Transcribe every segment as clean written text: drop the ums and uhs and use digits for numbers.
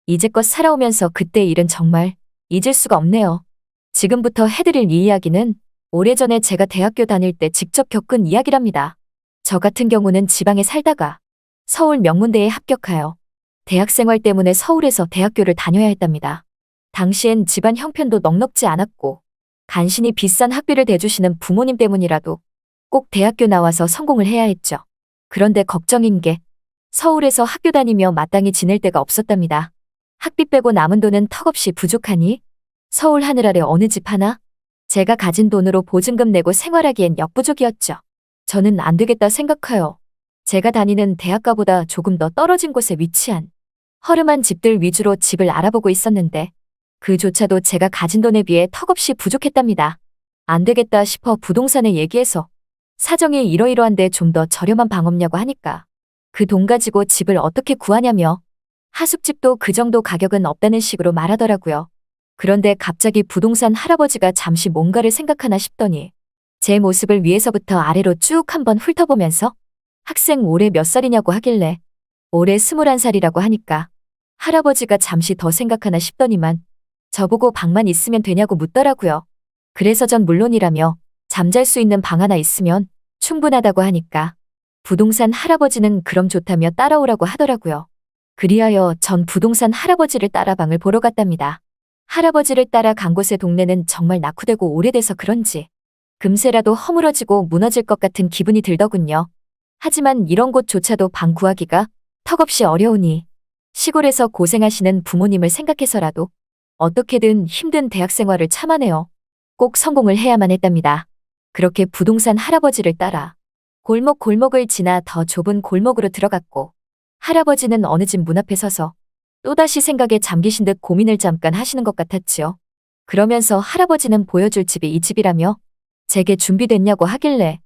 이제껏 살아오면서 그때 일은 정말 잊을 수가 없네요. 지금부터 해드릴 이 이야기는 오래전에 제가 대학교 다닐 때 직접 겪은 이야기랍니다. 저 같은 경우는 지방에 살다가 서울 명문대에 합격하여 대학생활 때문에 서울에서 대학교를 다녀야 했답니다. 당시엔 집안 형편도 넉넉지 않았고 간신히 비싼 학비를 대주시는 부모님 때문이라도 꼭 대학교 나와서 성공을 해야 했죠. 그런데 걱정인 게 서울에서 학교 다니며 마땅히 지낼 데가 없었답니다. 학비 빼고 남은 돈은 턱없이 부족하니 서울 하늘 아래 어느 집 하나 제가 가진 돈으로 보증금 내고 생활하기엔 역부족이었죠. 저는 안 되겠다 생각하여 제가 다니는 대학가보다 조금 더 떨어진 곳에 위치한 허름한 집들 위주로 집을 알아보고 있었는데 그조차도 제가 가진 돈에 비해 턱없이 부족했답니다. 안 되겠다 싶어 부동산에 얘기해서 사정이 이러이러한데 좀 더 저렴한 방 없냐고 하니까 그 돈 가지고 집을 어떻게 구하냐며 하숙집도 그 정도 가격은 없다는 식으로 말하더라고요. 그런데 갑자기 부동산 할아버지가 잠시 뭔가를 생각하나 싶더니 제 모습을 위에서부터 아래로 쭉 한번 훑어보면서 학생 올해 몇 살이냐고 하길래 올해 21살이라고 하니까 할아버지가 잠시 더 생각하나 싶더니만 저보고 방만 있으면 되냐고 묻더라고요. 그래서 전 물론이라며 잠잘 수 있는 방 하나 있으면 충분하다고 하니까 부동산 할아버지는 그럼 좋다며 따라오라고 하더라고요. 그리하여 전 부동산 할아버지를 따라 방을 보러 갔답니다. 할아버지를 따라 간 곳의 동네는 정말 낙후되고 오래돼서 그런지 금세라도 허물어지고 무너질 것 같은 기분이 들더군요. 하지만 이런 곳조차도 방 구하기가 턱없이 어려우니 시골에서 고생하시는 부모님을 생각해서라도 어떻게든 힘든 대학 생활을 참아내어 꼭 성공을 해야만 했답니다. 그렇게 부동산 할아버지를 따라 골목을 지나 더 좁은 골목으로 들어갔고 할아버지는 어느 집 문 앞에 서서 또다시 생각에 잠기신 듯 고민을 잠깐 하시는 것 같았지요. 그러면서 할아버지는 보여줄 집이 이 집이라며 제게 준비됐냐고 하길래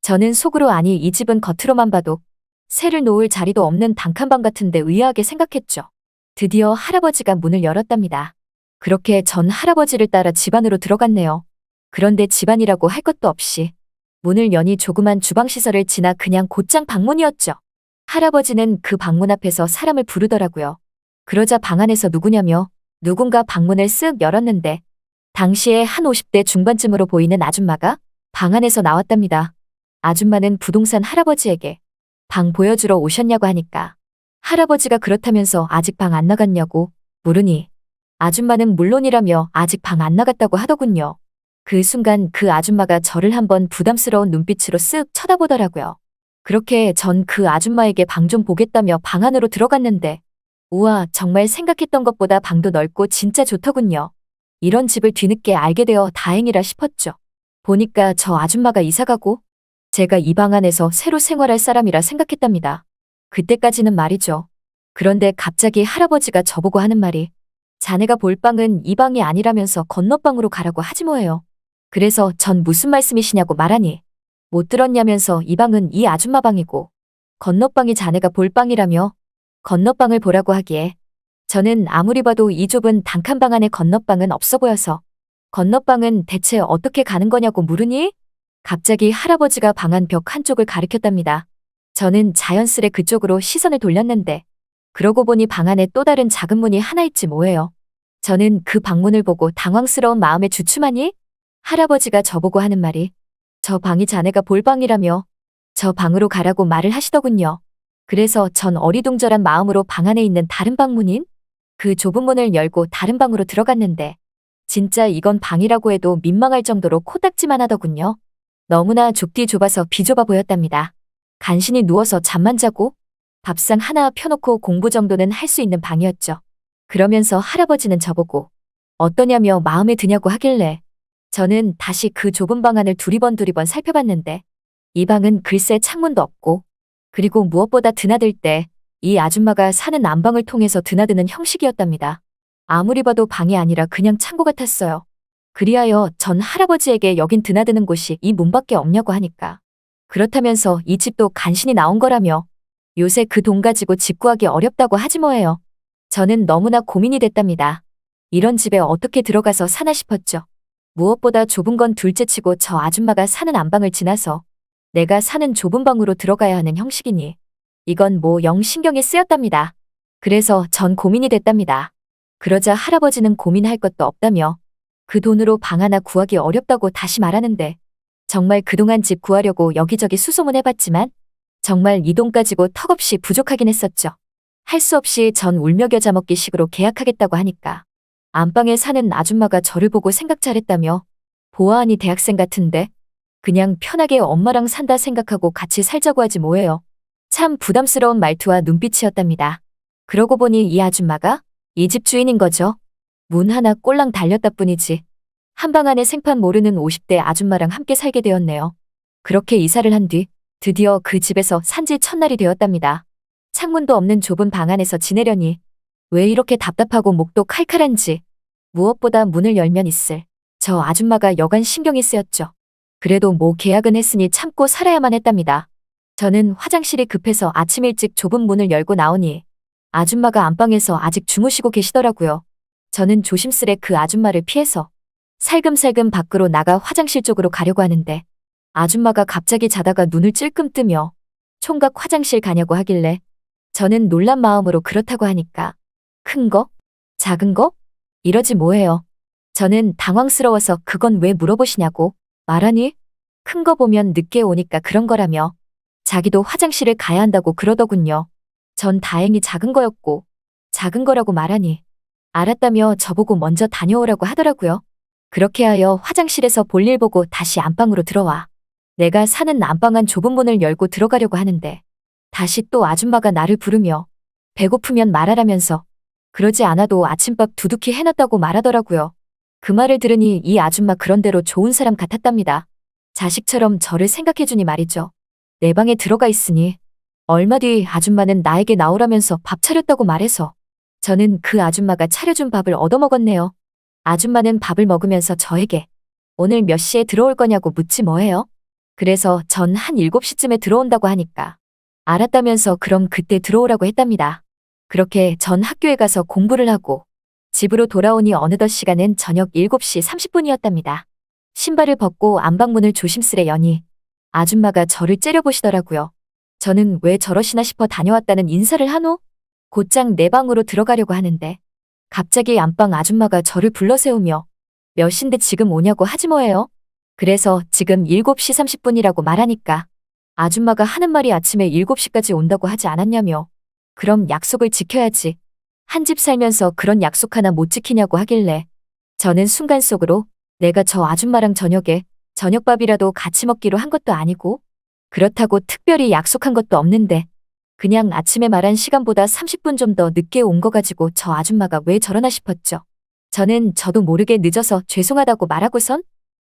저는 속으로 아니 이 집은 겉으로만 봐도 새를 놓을 자리도 없는 단칸방 같은데 의아하게 생각했죠. 드디어 할아버지가 문을 열었답니다. 그렇게 전 할아버지를 따라 집 안으로 들어갔네요. 그런데 집안이라고 할 것도 없이 문을 여니 조그만 주방시설을 지나 그냥 곧장 방문이었죠. 할아버지는 그 방문 앞에서 사람을 부르더라고요. 그러자 방 안에서 누구냐며 누군가 방문을 쓱 열었는데 당시에 한 50대 중반쯤으로 보이는 아줌마가 방 안에서 나왔답니다. 아줌마는 부동산 할아버지에게 방 보여주러 오셨냐고 하니까 할아버지가 그렇다면서 아직 방 안 나갔냐고 물으니 아줌마는 물론이라며 아직 방 안 나갔다고 하더군요. 그 순간 그 아줌마가 저를 한번 부담스러운 눈빛으로 쓱 쳐다보더라고요. 그렇게 전 그 아줌마에게 방 좀 보겠다며 방 안으로 들어갔는데 우와 정말 생각했던 것보다 방도 넓고 진짜 좋더군요. 이런 집을 뒤늦게 알게 되어 다행이라 싶었죠. 보니까 저 아줌마가 이사가고 제가 이 방 안에서 새로 생활할 사람이라 생각했답니다. 그때까지는 말이죠. 그런데 갑자기 할아버지가 저보고 하는 말이 자네가 볼 방은 이 방이 아니라면서 건너방으로 가라고 하지 뭐예요. 그래서 전 무슨 말씀이시냐고 말하니 못 들었냐면서 이 방은 이 아줌마 방이고 건너방이 자네가 볼 방이라며 건너방을 보라고 하기에 저는 아무리 봐도 이 좁은 단칸방 안에 건너방은 없어 보여서 건너방은 대체 어떻게 가는 거냐고 물으니 갑자기 할아버지가 방 안 벽 한쪽을 가리켰답니다. 저는 자연스레 그쪽으로 시선을 돌렸는데 그러고 보니 방 안에 또 다른 작은 문이 하나 있지 뭐예요. 저는 그 방문을 보고 당황스러운 마음에 주춤하니 할아버지가 저보고 하는 말이 저 방이 자네가 볼 방이라며 저 방으로 가라고 말을 하시더군요. 그래서 전 어리둥절한 마음으로 방 안에 있는 다른 방문인 그 좁은 문을 열고 다른 방으로 들어갔는데 진짜 이건 방이라고 해도 민망할 정도로 코딱지만 하더군요. 너무나 좁디 좁아서 비좁아 보였답니다. 간신히 누워서 잠만 자고 밥상 하나 펴놓고 공부 정도는 할 수 있는 방이었죠. 그러면서 할아버지는 저보고 어떠냐며 마음에 드냐고 하길래 저는 다시 그 좁은 방 안을 두리번 살펴봤는데 이 방은 글쎄 창문도 없고 그리고 무엇보다 드나들 때 이 아줌마가 사는 안방을 통해서 드나드는 형식이었답니다. 아무리 봐도 방이 아니라 그냥 창고 같았어요. 그리하여 전 할아버지에게 여긴 드나드는 곳이 이 문밖에 없냐고 하니까 그렇다면서 이 집도 간신히 나온 거라며 요새 그 돈 가지고 집 구하기 어렵다고 하지 뭐예요. 저는 너무나 고민이 됐답니다. 이런 집에 어떻게 들어가서 사나 싶었죠. 무엇보다 좁은 건 둘째치고 저 아줌마가 사는 안방을 지나서 내가 사는 좁은 방으로 들어가야 하는 형식이니 이건 뭐 영 신경이 쓰였답니다. 그래서 전 고민이 됐답니다. 그러자 할아버지는 고민할 것도 없다며 그 돈으로 방 하나 구하기 어렵다고 다시 말하는데 정말 그동안 집 구하려고 여기저기 수소문해봤지만 정말 이 돈 가지고 턱없이 부족하긴 했었죠. 할 수 없이 전 울며 겨자 먹기 식으로 계약하겠다고 하니까 안방에 사는 아줌마가 저를 보고 생각 잘했다며 보아하니 대학생 같은데 그냥 편하게 엄마랑 산다 생각하고 같이 살자고 하지 뭐예요. 참 부담스러운 말투와 눈빛이었답니다. 그러고 보니 이 아줌마가 이 집 주인인 거죠. 문 하나 꼴랑 달렸다 뿐이지. 한방 안에 생판 모르는 50대 아줌마랑 함께 살게 되었네요. 그렇게 이사를 한 뒤 드디어 그 집에서 산지 첫날이 되었답니다. 창문도 없는 좁은 방 안에서 지내려니 왜 이렇게 답답하고 목도 칼칼한지 무엇보다 문을 열면 있을 저 아줌마가 여간 신경이 쓰였죠. 그래도 뭐 계약은 했으니 참고 살아야만 했답니다. 저는 화장실이 급해서 아침 일찍 좁은 문을 열고 나오니 아줌마가 안방에서 아직 주무시고 계시더라고요. 저는 조심스레 그 아줌마를 피해서 살금살금 밖으로 나가 화장실 쪽으로 가려고 하는데 아줌마가 갑자기 자다가 눈을 찔끔 뜨며 총각 화장실 가냐고 하길래 저는 놀란 마음으로 그렇다고 하니까 큰 거? 작은 거? 이러지 뭐해요. 저는 당황스러워서 그건 왜 물어보시냐고 말하니 큰 거 보면 늦게 오니까 그런 거라며 자기도 화장실을 가야 한다고 그러더군요. 전 다행히 작은 거였고 작은 거라고 말하니 알았다며 저보고 먼저 다녀오라고 하더라고요. 그렇게 하여 화장실에서 볼일 보고 다시 안방으로 들어와 내가 사는 안방 안 좁은 문을 열고 들어가려고 하는데 다시 또 아줌마가 나를 부르며 배고프면 말하라면서 그러지 않아도 아침밥 두둑히 해놨다고 말하더라고요. 그 말을 들으니 이 아줌마 그런대로 좋은 사람 같았답니다. 자식처럼 저를 생각해주니 말이죠. 내 방에 들어가 있으니 얼마 뒤 아줌마는 나에게 나오라면서 밥 차렸다고 말해서 저는 그 아줌마가 차려준 밥을 얻어먹었네요. 아줌마는 밥을 먹으면서 저에게 오늘 몇 시에 들어올 거냐고 묻지 뭐해요. 그래서 전 한 7시쯤에 들어온다고 하니까 알았다면서 그럼 그때 들어오라고 했답니다. 그렇게 전 학교에 가서 공부를 하고 집으로 돌아오니 어느덧 시간은 저녁 7시 30분이었답니다. 신발을 벗고 안방문을 조심스레 여니 아줌마가 저를 째려보시더라고요. 저는 왜 저러시나 싶어 다녀왔다는 인사를 한후 곧장 내 방으로 들어가려고 하는데 갑자기 안방 아줌마가 저를 불러세우며 몇 시인데 지금 오냐고 하지 뭐예요. 그래서 지금 7시 30분이라고 말하니까 아줌마가 하는 말이 아침에 7시까지 온다고 하지 않았냐며 그럼 약속을 지켜야지. 한 집 살면서 그런 약속 하나 못 지키냐고 하길래 저는 순간 속으로 내가 저 아줌마랑 저녁에 저녁밥이라도 같이 먹기로 한 것도 아니고 그렇다고 특별히 약속한 것도 없는데 그냥 아침에 말한 시간보다 30분 좀 더 늦게 온 거 가지고 저 아줌마가 왜 저러나 싶었죠. 저는 저도 모르게 늦어서 죄송하다고 말하고선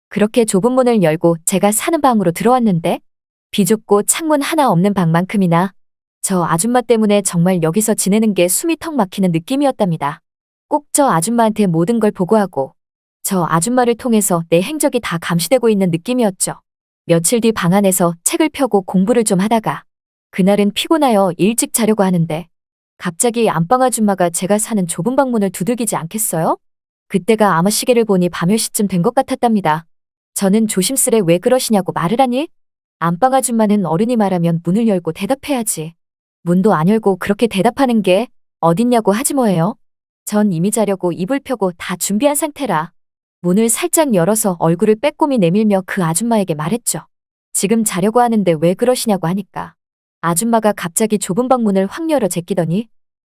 그렇게 좁은 문을 열고 제가 사는 방으로 들어왔는데 비좁고 창문 하나 없는 방만큼이나 저 아줌마 때문에 정말 여기서 지내는 게 숨이 턱 막히는 느낌이었답니다. 꼭 저 아줌마한테 모든 걸 보고하고 저 아줌마를 통해서 내 행적이 다 감시되고 있는 느낌이었죠. 며칠 뒤 방 안에서 책을 펴고 공부를 좀 하다가 그날은 피곤하여 일찍 자려고 하는데 갑자기 안방 아줌마가 제가 사는 좁은 방문을 두들기지 않겠어요? 그때가 아마 시계를 보니 밤 10시쯤 된 것 같았답니다. 저는 조심스레 왜 그러시냐고 말을 하니 안방 아줌마는 어른이 말하면 문을 열고 대답해야지. 문도 안 열고 그렇게 대답하는 게 어딨냐고 하지 뭐예요. 전 이미 자려고 이불 펴고 다 준비한 상태라 문을 살짝 열어서 얼굴을 빼꼼히 내밀며 그 아줌마에게 말했죠. 지금 자려고 하는데 왜 그러시냐고 하니까 아줌마가 갑자기 좁은 방 문을 확 열어 제끼더니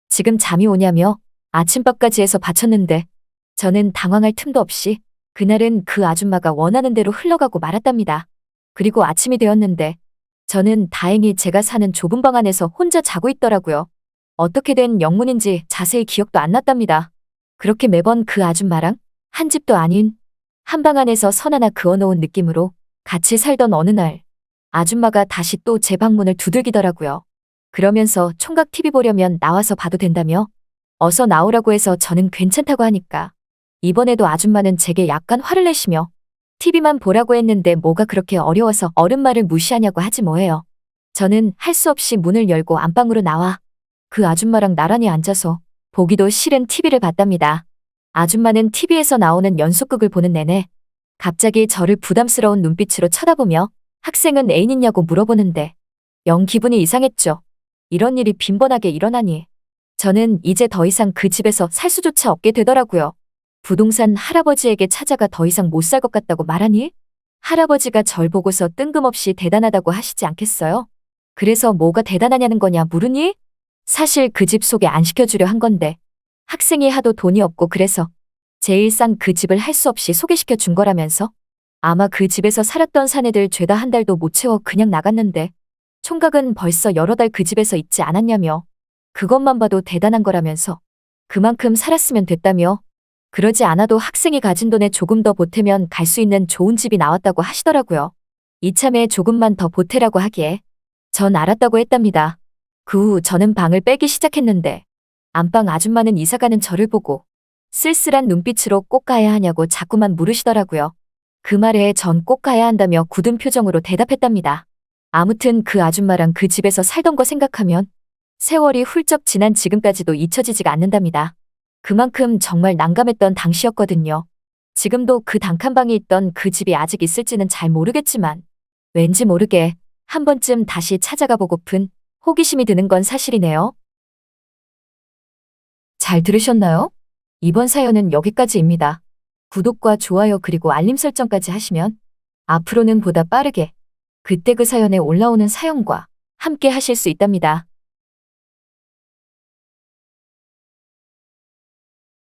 지금 잠이 오냐며 아침밥까지 해서 바쳤는데 저는 당황할 틈도 없이 그날은 그 아줌마가 원하는 대로 흘러가고 말았답니다. 그리고 아침이 되었는데 저는 다행히 제가 사는 좁은 방 안에서 혼자 자고 있더라고요. 어떻게 된 영문인지 자세히 기억도 안 났답니다. 그렇게 매번 그 아줌마랑 한 집도 아닌 한 방 안에서 선 하나 그어놓은 느낌으로 같이 살던 어느 날 아줌마가 다시 또 제 방문을 두들기더라고요. 그러면서 총각 TV 보려면 나와서 봐도 된다며 어서 나오라고 해서 저는 괜찮다고 하니까 이번에도 아줌마는 제게 약간 화를 내시며 TV만 보라고 했는데 뭐가 그렇게 어려워서 어른 말을 무시하냐고 하지 뭐예요. 저는 할 수 없이 문을 열고 안방으로 나와 그 아줌마랑 나란히 앉아서 보기도 싫은 TV를 봤답니다. 아줌마는 TV에서 나오는 연속극을 보는 내내 갑자기 저를 부담스러운 눈빛으로 쳐다보며 학생은 애인 있냐고 물어보는데 영 기분이 이상했죠. 이런 일이 빈번하게 일어나니 저는 이제 더 이상 그 집에서 살 수조차 없게 되더라고요. 부동산 할아버지에게 찾아가 더 이상 못 살 것 같다고 말하니? 할아버지가 절 보고서 뜬금없이 대단하다고 하시지 않겠어요? 그래서 뭐가 대단하냐는 거냐 물으니? 사실 그 집 소개 안 시켜주려 한 건데 학생이 하도 돈이 없고 그래서 제일 싼 그 집을 할 수 없이 소개시켜 준 거라면서? 아마 그 집에서 살았던 사내들 죄다 한 달도 못 채워 그냥 나갔는데 총각은 벌써 여러 달 그 집에서 있지 않았냐며. 그것만 봐도 대단한 거라면서. 그만큼 살았으면 됐다며. 그러지 않아도 학생이 가진 돈에 조금 더 보태면 갈 수 있는 좋은 집이 나왔다고 하시더라고요. 이참에 조금만 더 보태라고 하기에 전 알았다고 했답니다. 그 후 저는 방을 빼기 시작했는데 안방 아줌마는 이사가는 저를 보고 쓸쓸한 눈빛으로 꼭 가야 하냐고 자꾸만 물으시더라고요. 그 말에 전 꼭 가야 한다며 굳은 표정으로 대답했답니다. 아무튼 그 아줌마랑 그 집에서 살던 거 생각하면 세월이 훌쩍 지난 지금까지도 잊혀지지가 않는답니다. 그만큼 정말 난감했던 당시였거든요. 지금도 그 단칸방에 있던 그 집이 아직 있을지는 잘 모르겠지만 왠지 모르게 한 번쯤 다시 찾아가 보고픈 호기심이 드는 건 사실이네요. 잘 들으셨나요? 이번 사연은 여기까지입니다. 구독과 좋아요 그리고 알림 설정까지 하시면 앞으로는 보다 빠르게 그때 그 사연에 올라오는 사연과 함께 하실 수 있답니다.